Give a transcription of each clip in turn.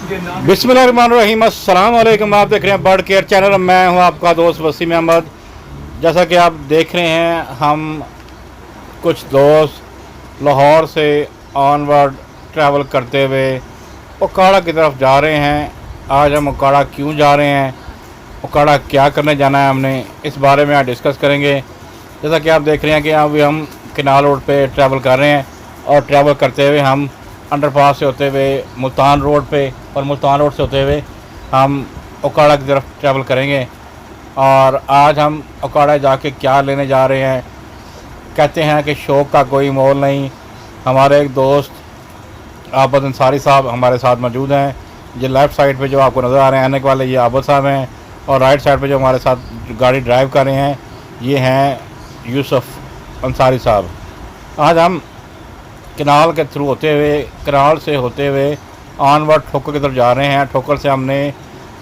बिस्मिल्लाहिर्रहमानिर्रहीम, अस्सलाम वालेकुम। आप देख रहे हैं बर्ड केयर चैनल। मैं हूं आपका दोस्त वसीम अहमद। जैसा कि आप देख रहे हैं, हम कुछ दोस्त लाहौर से ऑनवर्ड ट्रैवल करते हुए उकाड़ा की तरफ जा रहे हैं। आज हम उकाड़ा क्यों जा रहे हैं, उकाड़ा क्या करने जाना है, हमने इस बारे में आज डिस्कस करेंगे। जैसा कि आप देख रहे हैं कि अभी हम किनाल रोड पे ट्रैवल कर रहे हैं और ट्रैवल करते हुए हम अंडरपास से होते हुए मुल्तान रोड पे और मुल्तान रोड से होते हुए हम उकाड़ा की तरफ ट्रैवल करेंगे। और आज हम उकाड़ा जाके क्या लेने जा रहे हैं, कहते हैं कि शौक़ का कोई मोल नहीं। हमारे एक दोस्त आबद अंसारी साहब हमारे साथ मौजूद हैं। ये लेफ़्ट साइड पे जो आपको नज़र आ रहे हैं आने वाले, ये आबद साहब हैं। और राइट साइड पे जो हमारे साथ गाड़ी ड्राइव कर रहे हैं, ये हैं यूसुफ अंसारी साहब। आज हम किनाल के थ्रू होते हुए, किनाल से होते हुए ऑनवर्ड ठोकर की तरफ जा रहे हैं। ठोकर से हमने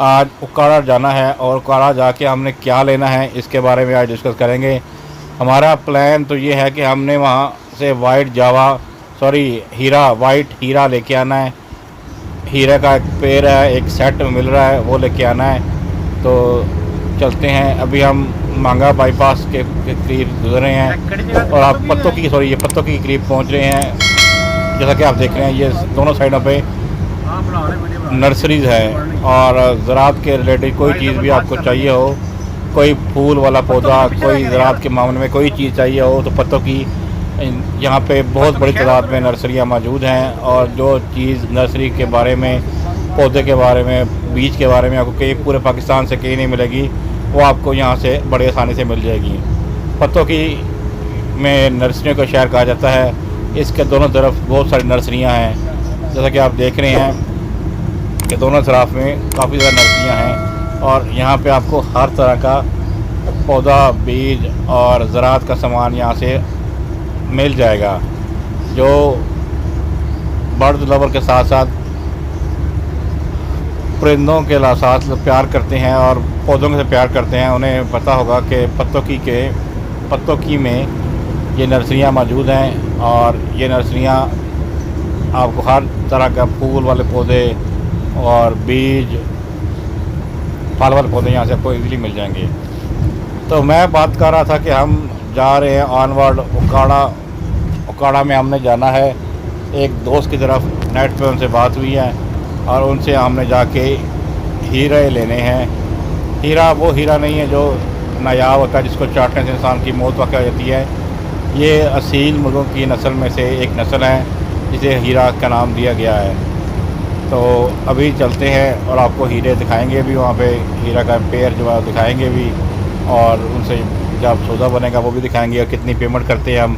आज उकाड़ा जाना है और उकाड़ा जाके हमने क्या लेना है, इसके बारे में आज डिस्कस करेंगे। हमारा प्लान तो ये है कि हमने वहाँ से हीरा वाइट हीरा लेके आना है। हीरे का एक पेड़ है, एक सेट मिल रहा है, वो लेके आना है। तो चलते हैं। अभी हम मांगा बाईपास के करीब गुजर रहे हैं और आप पत्तों की करीब पहुंच रहे हैं। जैसा कि आप देख रहे हैं, ये दोनों साइडों पे नर्सरीज़ है और ज़राअत के रिलेटेड कोई चीज़ भी आपको चाहिए हो, कोई फूल वाला पौधा, कोई ज़राअत के मामले में कोई चीज़ चाहिए हो, तो पत्तों की यहाँ पे बहुत बड़ी तादाद में नर्सरियाँ मौजूद हैं। और जो चीज़ नर्सरी के बारे में, पौधे के बारे में, बीज के बारे में आपको कहीं पूरे पाकिस्तान से कहीं नहीं मिलेगी, वो आपको यहाँ से बड़ी आसानी से मिल जाएगी। पत्तों की में नर्सरियों का शहर कहा जाता है। इसके दोनों तरफ बहुत सारी नर्सरियाँ हैं। जैसा कि आप देख रहे हैं कि दोनों तरफ में काफ़ी ज़्यादा नर्सरियाँ हैं और यहाँ पे आपको हर तरह का पौधा, बीज और ज़राअत का सामान यहाँ से मिल जाएगा। जो बर्ड लवर के साथ साथ परिंदों के साथ प्यार करते हैं और पौधों से प्यार करते हैं, उन्हें पता होगा कि पत्तों की में ये नर्सरियाँ मौजूद हैं। और ये नर्सरियाँ आपको हर तरह का फूल वाले पौधे और बीज, फल वाले पौधे यहाँ से आपको इजीली मिल जाएंगे। तो मैं बात कर रहा था कि हम जा रहे हैं ऑनवर्ड उकाड़ा में हमने जाना है। एक दोस्त की तरफ नेट पे उनसे बात हुई है और उनसे हमने जाके हीरे लेने हैं। हीरा वो हीरा नहीं है जो नायाब होता है, जिसको चाटने से इंसान की मौत वाक़ हो जाती है। ये असील मुर्गों की नस्ल में से एक नस्ल है जिसे हीरा का नाम दिया गया है। तो अभी चलते हैं और आपको हीरे दिखाएंगे भी, वहाँ पे हीरा का पेड़ जो है दिखाएंगे भी, और उनसे जब सौदा बनेगा वो भी दिखाएंगे, और कितनी पेमेंट करते हैं हम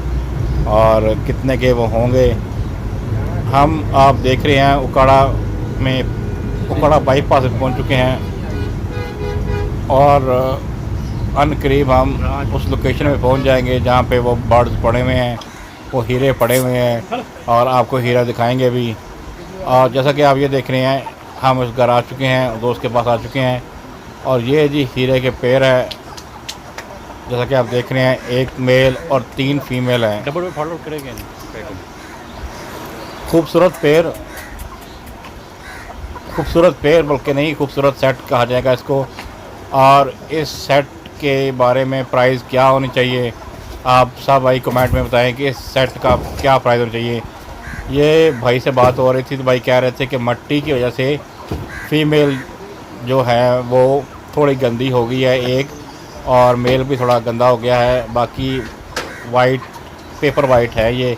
और कितने के वो होंगे। हम आप देख रहे हैं उकाड़ा बाईपास पे पहुँच चुके हैं और अनकरीब हम उस लोकेशन में पहुंच जाएंगे जहां पे वो बर्ड्स पड़े हुए हैं, वो हीरे पड़े हुए हैं, और आपको हीरा दिखाएंगे भी। और जैसा कि आप ये देख रहे हैं, हम उस घर आ चुके हैं, दोस्त के पास आ चुके हैं और ये जी हीरे के पेड़ है। जैसा कि आप देख रहे हैं, एक मेल और 3 फीमेल हैं। डबल में फॉलो करेंगे। खूबसूरत पेड़ बल्कि नहीं, खूबसूरत सेट कहा जाएगा इसको। और इस सेट के बारे में प्राइस क्या होनी चाहिए, आप सब भाई कमेंट में बताएं कि इस सेट का क्या प्राइस होना चाहिए। ये भाई से बात हो रही थी तो भाई कह रहे थे कि मिट्टी की वजह से फीमेल जो है वो थोड़ी गंदी हो गई है एक, और मेल भी थोड़ा गंदा हो गया है। बाकी वाइट, पेपर वाइट है ये,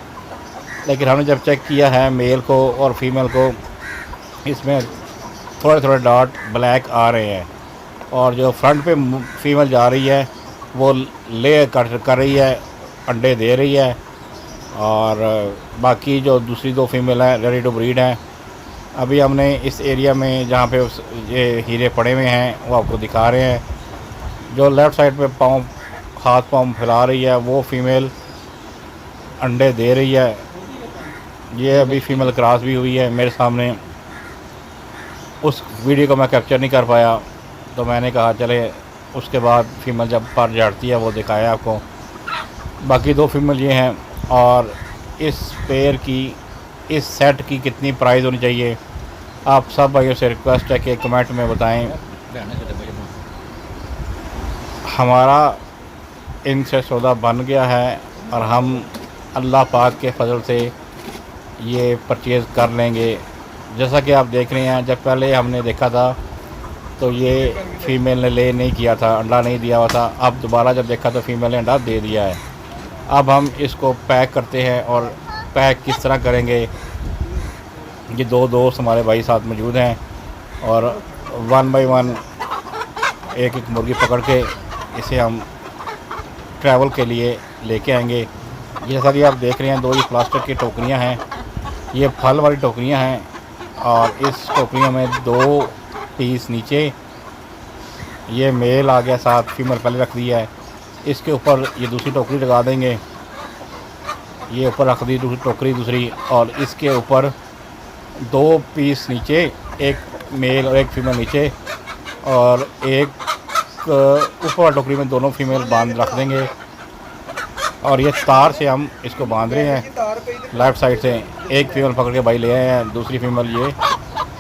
लेकिन हमने जब चेक किया है मेल को और फीमेल को, इसमें थोड़े थोड़े डॉट ब्लैक आ रहे हैं। और जो फ्रंट पे फीमेल जा रही है वो ले कर रही है, अंडे दे रही है। और बाकी जो दूसरी 2 फीमेल हैं रेडी टू ब्रीड हैं। अभी हमने इस एरिया में जहाँ पे ये हीरे पड़े हुए हैं वो आपको दिखा रहे हैं। जो लेफ़्ट साइड पे हाथ पाँव फैला रही है वो फीमेल अंडे दे रही है। ये अभी फीमेल क्रॉस भी हुई है मेरे सामने। उस वीडियो को मैं कैप्चर नहीं कर पाया, तो मैंने कहा चले उसके बाद फीमेल जब पर झाड़ती है वो दिखाया आपको। बाकी 2 फीमेल ये हैं। और इस पेयर की, इस सेट की कितनी प्राइस होनी चाहिए, आप सब भाइयों से रिक्वेस्ट है कि कमेंट में बताएं हमारा इनसे सौदा बन गया है और हम अल्लाह पाक के फजल से ये परचेज़ कर लेंगे। जैसा कि आप देख रहे हैं, जब पहले हमने देखा था तो ये फ़ीमेल ने ले नहीं किया था, अंडा नहीं दिया हुआ था। अब दोबारा जब देखा तो फ़ीमेल ने अंडा दे दिया है। अब हम इसको पैक करते हैं और पैक किस तरह करेंगे, ये दो दोस्त हमारे भाई साथ मौजूद हैं और 1 बाय 1 एक एक मुर्गी पकड़ के इसे हम ट्रैवल के लिए लेके आएंगे। जैसा कि आप देख रहे हैं, 2 ये प्लास्टिक की टोकरियां हैं, ये फल वाली टोकरियां हैं और इस टोकरियों में 2 पीस नीचे, ये मेल आ गया, साथ फीमेल पहले रख दिया है। इसके ऊपर ये दूसरी टोकरी लगा देंगे, ये ऊपर रख दी दूसरी टोकरी दूसरी, और इसके ऊपर 2 पीस नीचे, एक मेल और एक फीमेल नीचे, और एक ऊपर टोकरी में दोनों फीमेल बांध रख देंगे। और ये तार से हम इसको बांध रहे हैं लेफ़्ट साइड से। एक फीमेल पकड़ के भाई ले आए हैं, दूसरी फीमेल ये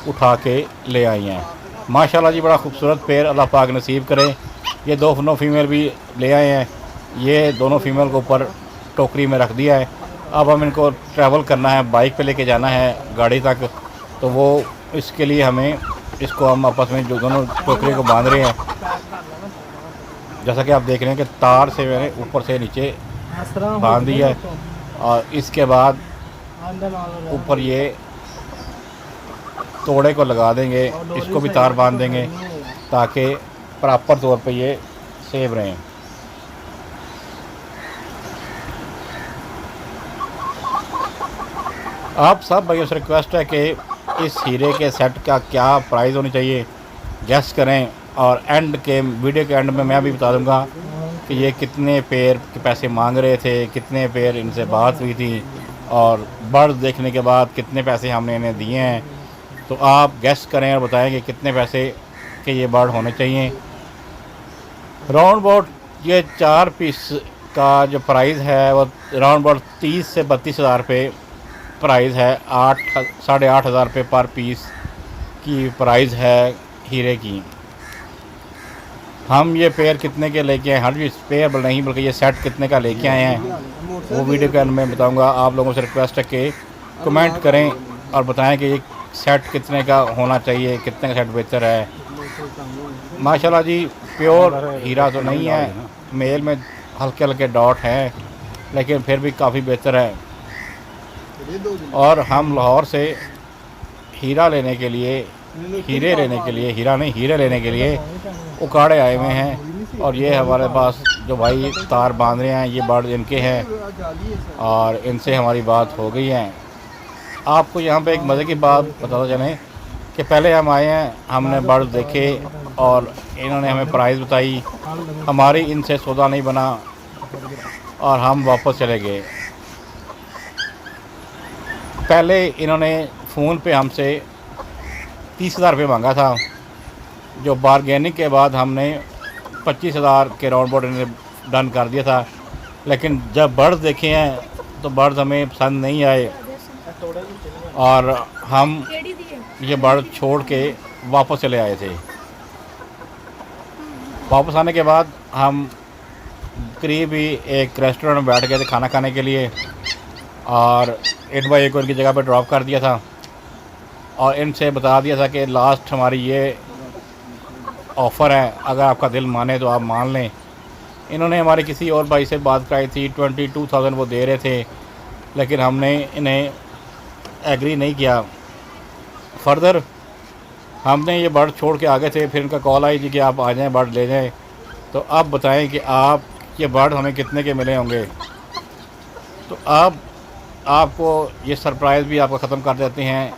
उठा के ले आई हैं। माशाल्लाह जी, बड़ा खूबसूरत पेड़ अल्लाह पाक नसीब करे। ये 2 फीमेल भी ले आए हैं, ये दोनों फीमेल को ऊपर टोकरी में रख दिया है। अब हम इनको ट्रैवल करना है, बाइक पे लेके जाना है गाड़ी तक, तो वो इसके लिए हमें इसको हम आपस में जो दोनों टोकरी को बांध रहे हैं। जैसा कि आप देख रहे हैं कि तार से मैंने ऊपर से नीचे बांध दिया है और इसके बाद ऊपर ये तोड़े को लगा देंगे, इसको भी तार बांध देंगे ताकि प्रॉपर तौर पे ये सेव रहें। आप सब भाइयों से रिक्वेस्ट है कि इस हीरे के सेट का क्या प्राइस होनी चाहिए गेस करें, और एंड के वीडियो के एंड में मैं भी बता दूंगा कि ये कितने पेयर के पैसे मांग रहे थे, कितने पेयर इनसे बात हुई थी और बर्ड देखने के बाद कितने पैसे हमने इन्हें दिए हैं। तो आप गेस करें और बताएं कि कितने पैसे के ये बर्ड होने चाहिए। राउंड अबाउट ये 4 पीस का जो प्राइस है वो राउंड अबाउट 30 से 32 हज़ार रुपये प्राइस है। 8-8.5 हज़ार रुपये पर पीस की प्राइस है हीरे की। हम ये पेयर कितने के लेके आए, हर चीज़ पेयर नहीं बल्कि ये सेट कितने का लेके आए हैं वो वीडियो के अंदर में बताऊंगा। आप लोगों से रिक्वेस्ट है कि कमेंट करें और बताएं कि ये सेट कितने का होना चाहिए, कितने का सेट बेहतर है। माशाल्लाह जी, प्योर हीरा तो नहीं है, मेल में हल्के हल्के डॉट हैं, लेकिन फिर भी काफ़ी बेहतर है। और हम लाहौर से हीरा लेने के लिए, हीरे लेने के लिए, हीरा नहीं हीरे लेने के लिए उकाड़े आए हुए हैं। और ये हमारे पास जो भाई तार बांध रहे हैं ये बर्ड इनके हैं और इनसे हमारी बात हो गई है। आपको यहाँ पे एक मज़े की बात बताता चलें कि पहले हम आए हैं, हमने बर्ड देखे और इन्होंने हमें प्राइस बताई, हमारी इनसे सौदा नहीं बना और हम वापस चले गए। पहले इन्होंने फ़ोन पे हमसे 30 हज़ार रुपये मांगा था, जो बारगेनिंग के बाद हमने 25 हज़ार के राउंड अबाउट इन्हें डन कर दिया था। लेकिन जब बर्ड्स देखे हैं तो बर्ड्स हमें पसंद नहीं आए और हम ये बर्ड छोड़ के वापस चले आए थे। वापस आने के बाद हम करीब ही एक रेस्टोरेंट में बैठ गए थे खाना खाने के लिए और 8 बाई 1 को इनकी जगह पर ड्रॉप कर दिया था और इनसे बता दिया था कि लास्ट हमारी ये ऑफ़र है, अगर आपका दिल माने तो आप मान लें। इन्होंने हमारे किसी और भाई से बात कराई थी, 22,000 वो दे रहे थे, लेकिन हमने इन्हें एग्री नहीं किया। फर्दर हमने ये बर्ड छोड़ के आगे थे, फिर इनका कॉल आई जी कि आप आ जाएं, बर्ड ले जाएं। तो आप बताएं कि आप ये बर्ड हमें कितने के मिले होंगे। तो आपको ये सरप्राइज़ भी आपको ख़त्म कर देते हैं।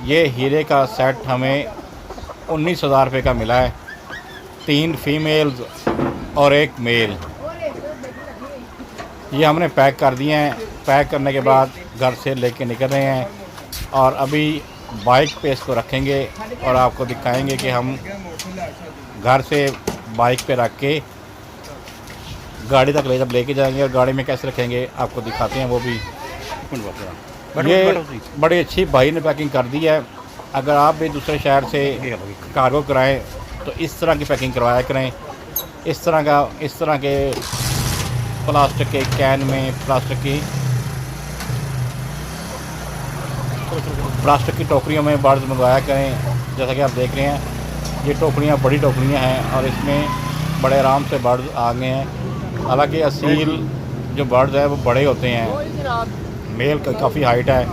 ये हीरे का सेट हमें 19 हज़ार रुपये का मिला है, 3 फीमेल्स और 1 मेल। ये हमने पैक कर दिए हैं। पैक करने के बाद घर से लेके निकल रहे हैं और अभी बाइक पे इसको रखेंगे और आपको दिखाएंगे कि हम घर से बाइक पे रख के गाड़ी तक जब लेके जाएंगे और गाड़ी में कैसे रखेंगे आपको दिखाते हैं वो भी। ये बड़ी अच्छी भाई ने पैकिंग कर दी है अगर आप भी दूसरे शहर से कार्गो कराएं तो इस तरह की पैकिंग करवाया करें। इस तरह के प्लास्टिक के कैन में प्लास्टिक की टोकरियों में बर्ड्स मंगवाया करें। जैसा कि आप देख रहे हैं ये टोकरियाँ बड़ी टोकरियाँ हैं और इसमें बड़े आराम से बर्ड्स आ गए हैं। हालांकि असील जो बर्ड्स है वो बड़े होते हैं, मेल का काफ़ी हाइट है।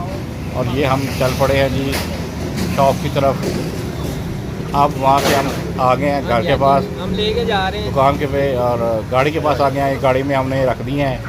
और ये हम चल पड़े हैं जी शॉप की तरफ। अब वहाँ से हम आ गए हैं घर के पास, हम लेके जा रहे हैं दुकान के पे, और गाड़ी के पास आ गए हैं। गाड़ी में हमने रख दी हैं।